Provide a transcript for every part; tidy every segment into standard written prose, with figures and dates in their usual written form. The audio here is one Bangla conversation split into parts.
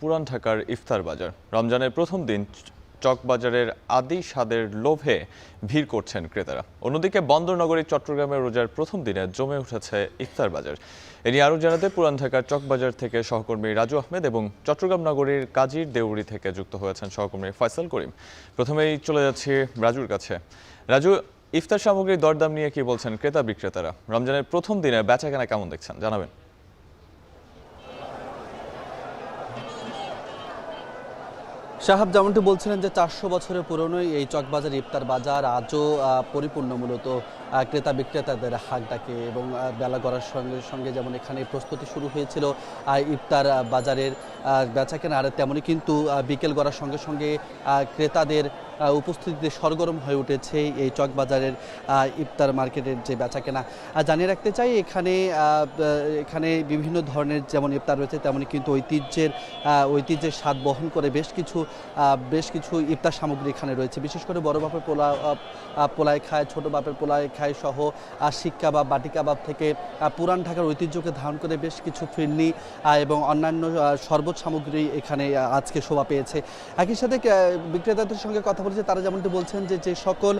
পুরান ঢাকার ইফতার বাজার রমজানের প্রথম দিন চকবাজারের আদি স্বাদের লোভে ভিড় করছেন ক্রেতারা। অন্যদিকে বন্দরনগরী চট্টগ্রামের রোজার প্রথম দিনে জমে উঠেছে ইফতার বাজার। এ নিয়ে আরও জানাতে পুরান ঢাকার চকবাজার থেকে সহকর্মী রাজু আহমেদ এবং চট্টগ্রাম নগরীর কাজীর দেউরি থেকে যুক্ত হয়েছেন সহকর্মী ফয়সাল করিম। প্রথমেই চলে যাচ্ছি রাজুর কাছে। রাজু, ইফতার সামগ্রীর দরদাম নিয়ে কি বলছেন ক্রেতা বিক্রেতারা? রমজানের প্রথম দিনে বেচাকেনা কেমন দেখছেন জানাবেন। সাহাব যেমনটি বলছিলেন যে 400 বছরের পুরনো এই চকবাজার ইফতার বাজার আজও পরিপূর্ণ মূলত ক্রেতা বিক্রেতাদের হাক ডাকে এবং বেলা গড়ার সঙ্গে সঙ্গে যেমন এখানে প্রস্তুতি শুরু হয়েছিল ইফতার বাজারের বেচাকেনা, আর তেমনই কিন্তু বিকেল গড়ার সঙ্গে সঙ্গে ক্রেতাদের উপস্থিতিতে সরগরম হয়ে উঠেছে এই চকবাজারের ইফতার মার্কেটের যে বেচাকেনা। জানিয়ে রাখতে চাই এখানে বিভিন্ন ধরনের যেমন ইফতার রয়েছে তেমনই কিন্তু ঐতিহ্যের স্বাদ বহন করে বেশ কিছু ইফতার সামগ্রী এখানে রয়েছে। বিশেষ করে বড় বাপের পোলায় খায়, ছোট বাপের পোলায় খায় সহ শিক কাবাব, বাটি কাবাব থেকে পুরান ঢাকার ঐতিহ্যকে ধারণ করে বেশ কিছু ফিরনি এবং অন্যান্য শরবত সামগ্রী এখানে আজকে শোভা পেয়েছে। একই সাথে বিক্রেতাদের সঙ্গে কথা বলেছে, তারা যেমনটি বলছেন যে সকল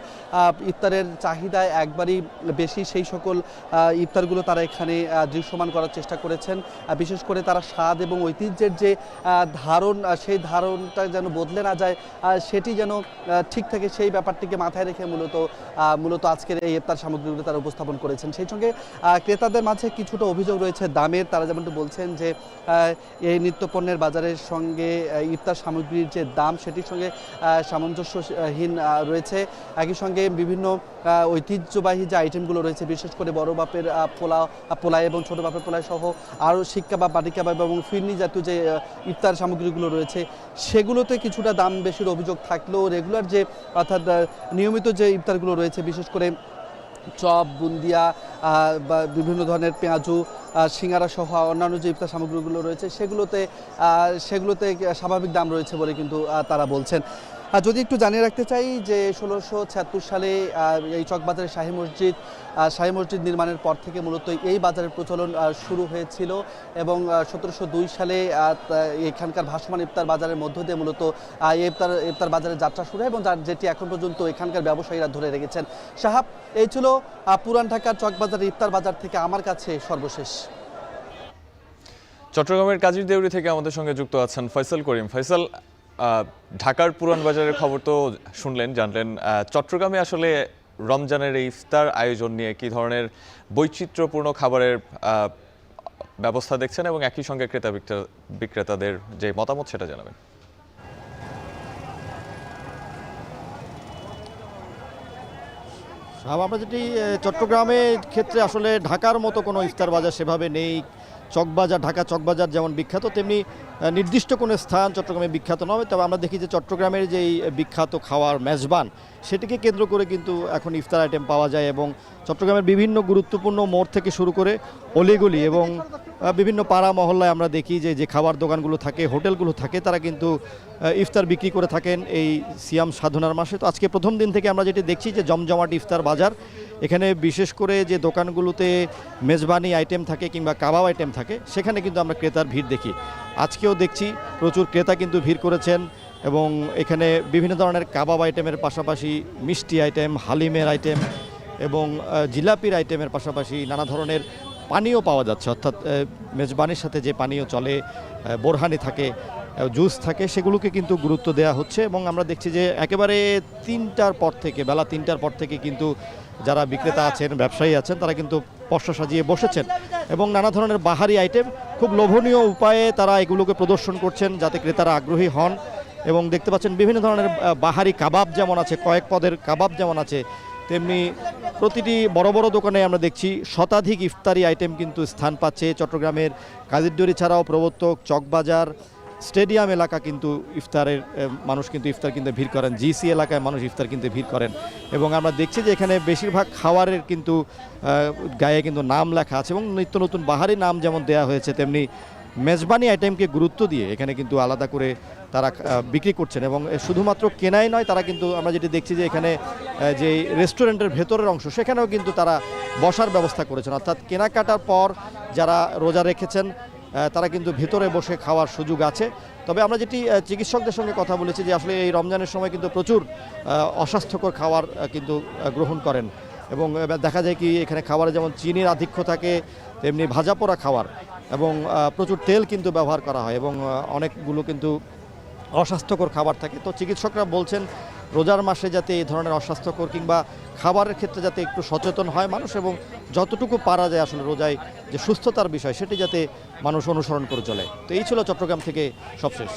ইফতারের চাহিদা একবারই বেশি, সেই সকল ইফতারগুলো তারা এখানে দৃশ্যমান করার চেষ্টা করেছেন। বিশেষ করে তারা স্বাদ এবং ঐতিহ্যের যে ধারণ, সেই ধারণটা যেন বদলে না যায়, সেটি যেন ঠিক থাকে, সেই ব্যাপারটিকে মাথায় রেখে মূলত আজকের এই ইফতার সামগ্রীগুলো তারা উপস্থাপন করেছেন। সেই সঙ্গে ক্রেতাদের মাঝে কিছুটা অভিযোগ রয়েছে দামের। তারা যেমনটি বলছেন যে এই নিত্যপণ্যের বাজারের সঙ্গে ইফতার সামগ্রীর যে দাম সেটির সঙ্গে সামঞ্জস্যহীন রয়েছে। একই সঙ্গে বিভিন্ন ঐতিহ্যবাহী যে আইটেমগুলো রয়েছে, বিশেষ করে বড় বাপের পোলায় এবং ছোট বাপের পোলায় সহ আরও শিক কাবাব, বাটি কাবাব এবং ফিরনি জাতীয় যে ইফতার সামগ্রীগুলো রয়েছে সেগুলোতে কিছুটা দাম বেশির অভিযোগ থাকলেও রেগুলার যে অর্থাৎ নিয়মিত যে ইফতারগুলো রয়েছে, বিশেষ করে চপ, বুন্দিয়া বা বিভিন্ন ধরনের পেঁয়াজু, সিঙ্গারা সহ অন্যান্য যে ইফতার সামগ্রীগুলো রয়েছে সেগুলোতে স্বাভাবিক দাম রয়েছে বলে কিন্তু তারা বলছেন। যদি একটু জানিয়ে রাখতে চাই যে 1676 সালে এই চকবাজারের শাহী মসজিদ নির্মাণের পর থেকে মূলত এই বাজারের প্রচলন শুরু হয়েছিল এবং 1702 সালে এখানকার ভাসমান ইফতার বাজারের মধ্য দিয়ে মূলত ইফতার বাজারের যাত্রা শুরু হয় এবং যেটি এখন পর্যন্ত এখানকার ব্যবসায়ীরা ধরে রেখেছেন। সাহাব, এই ছিল পুরান ঢাকার চকবাজারের ইফতার বাজার থেকে আমার কাছে সর্বশেষ। চট্টগ্রামের কাজীর দেউরি থেকে আমাদের সঙ্গে যুক্ত আছেন ফয়সাল করিম। ফয়সাল, ঢাকার পুরান বাজারের খবর তো শুনলেন, জানলেন। চট্টগ্রামে আসলে রমজানের এই ইফতার আয়োজন নিয়ে কি ধরনের বৈচিত্র্যপূর্ণ খাবারের ব্যবস্থা দেখছেন এবং একই সঙ্গে ক্রেতা বিক্রেতাদের যে মতামত সেটা জানাবেন। আমরা যেটি চট্টগ্রামের ক্ষেত্রে আসলে ঢাকার মতো কোনো ইফতার বাজার সেভাবে নেই। ঢাকা চকবাজার যেমন বিখ্যাত, তেমনি নির্দিষ্ট কোনো স্থান চট্টগ্রামে বিখ্যাত নয়। তবে আমরা দেখি যে চট্টগ্রামের যেই বিখ্যাত খাওয়ার মেজবান, সেটিকে কেন্দ্র করে কিন্তু এখন ইফতার আইটেম পাওয়া যায় এবং চট্টগ্রামের বিভিন্ন গুরুত্বপূর্ণ মোড় থেকে শুরু করে অলিগলি এবং বিভিন্ন পাড়া মহল্লায় আমরা দেখি যে খাবার দোকানগুলো থাকে, হোটেলগুলো থাকে, তারা কিন্তু ইফতার বিক্রি করে থাকেন এই সিয়াম সাধনার মাসে। তো আজকে প্রথম দিন থেকে আমরা যেটি দেখছি যে জমজমাট ইফতার বাজার। এখানে বিশেষ করে যে দোকানগুলোতে মেজবানি আইটেম থাকে কিংবা কাবাব আইটেম থাকে, সেখানে কিন্তু আমরা ক্রেতার ভিড় দেখি। আজকেও দেখছি প্রচুর ক্রেতা কিন্তু ভিড় করেছেন এবং এখানে বিভিন্ন ধরনের কাবাব আইটেমের পাশাপাশি মিষ্টি আইটেম, হালিমের আইটেম এবং জিলাপির আইটেমের পাশাপাশি নানা ধরনের পানীয় পাওয়া যাচ্ছে। অর্থাৎ মেজবানির সাথে যে পানীয় চলে, বোরহানি থাকে, জুস থাকে, সেগুলোকে কিন্তু গুরুত্ব দেওয়া হচ্ছে এবং আমরা দেখছি যে একেবারে বেলা 3টার পর থেকে কিন্তু যারা বিক্রেতা আছেন, ব্যবসায়ী আছেন, তারা কিন্তু পসরা সাজিয়ে বসেছেন এবং নানা ধরনের বাহারি আইটেম খুব লোভনীয় উপায়ে তারা এগুলোকে প্রদর্শন করছেন যাতে ক্রেতারা আগ্রহী হন। এবং দেখতে পাচ্ছেন বিভিন্ন ধরনের বাহারি কাবাব যেমন আছে, কয়েক পদের কাবাব যেমন আছে, তেমনি প্রতিটি বড় বড় দোকানে আমরা দেখছি শতাধিক ইফতারি আইটেম কিন্তু স্থান পাচ্ছে। চট্টগ্রামের কাজীর দেউরি ছাড়াও প্রবর্তক, চকবাজার, স্টেডিয়াম এলাকা কিন্তু মানুষ কিন্তু ইফতার কিনতে ভিড় করেন, জিসি এলাকায় মানুষ ইফতার কিনতে ভিড় করেন এবং আমরা দেখছি যে এখানে বেশিরভাগ খাবারের কিন্তু গায়ে কিন্তু নাম লেখা আছে এবং নিত্য নতুন বাহারি নাম যেমন দেয়া হয়েছে, তেমনি মেজবানি আইটেমকে গুরুত্ব দিয়ে এখানে কিন্তু আলাদা করে তারা বিক্রি করছেন এবং শুধুমাত্র কেনাই নয়, তারা কিন্তু আমরা যেটি দেখছি যে এখানে যে রেস্টুরেন্টের ভেতরের অংশ, সেখানেও কিন্তু তারা বসার ব্যবস্থা করেছেন। অর্থাৎ কেনাকাটার পর যারা রোজা রেখেছেন তারা কিন্তু ভিতরে বসে খাওয়ার সুযোগ আছে তবে আমরা যেটি চিকিৎসকদের সঙ্গে কথা বলেছি যে আসলে এই রমজানের সময় কিন্তু প্রচুর অস্বাস্থ্যকর খাবার কিন্তু গ্রহণ করেন এবং দেখা যায় কি এখানে খাবারে যেমন চিনির আধিক্য থাকে তেমনি ভাজা পোড়া খাবার এবং প্রচুর তেল কিন্তু ব্যবহার করা হয় এবং অনেকগুলো কিন্তু অস্বাস্থ্যকর খাবার থাকে। তো চিকিৎসকরা বলছেন রোজার মাসে যাতে এই ধরনের অস্বাস্থ্যকর কিংবা খাবারের ক্ষেত্রে যাতে একটু সচেতন হয় মানুষ এবং যতটুকু পারা যায় আসলে রোজায় যে সুস্থতার বিষয় সেটি যাতে মানুষ অনুসরণ করে চলে। তো এই ছিল চট্টগ্রাম থেকে সবশেষ।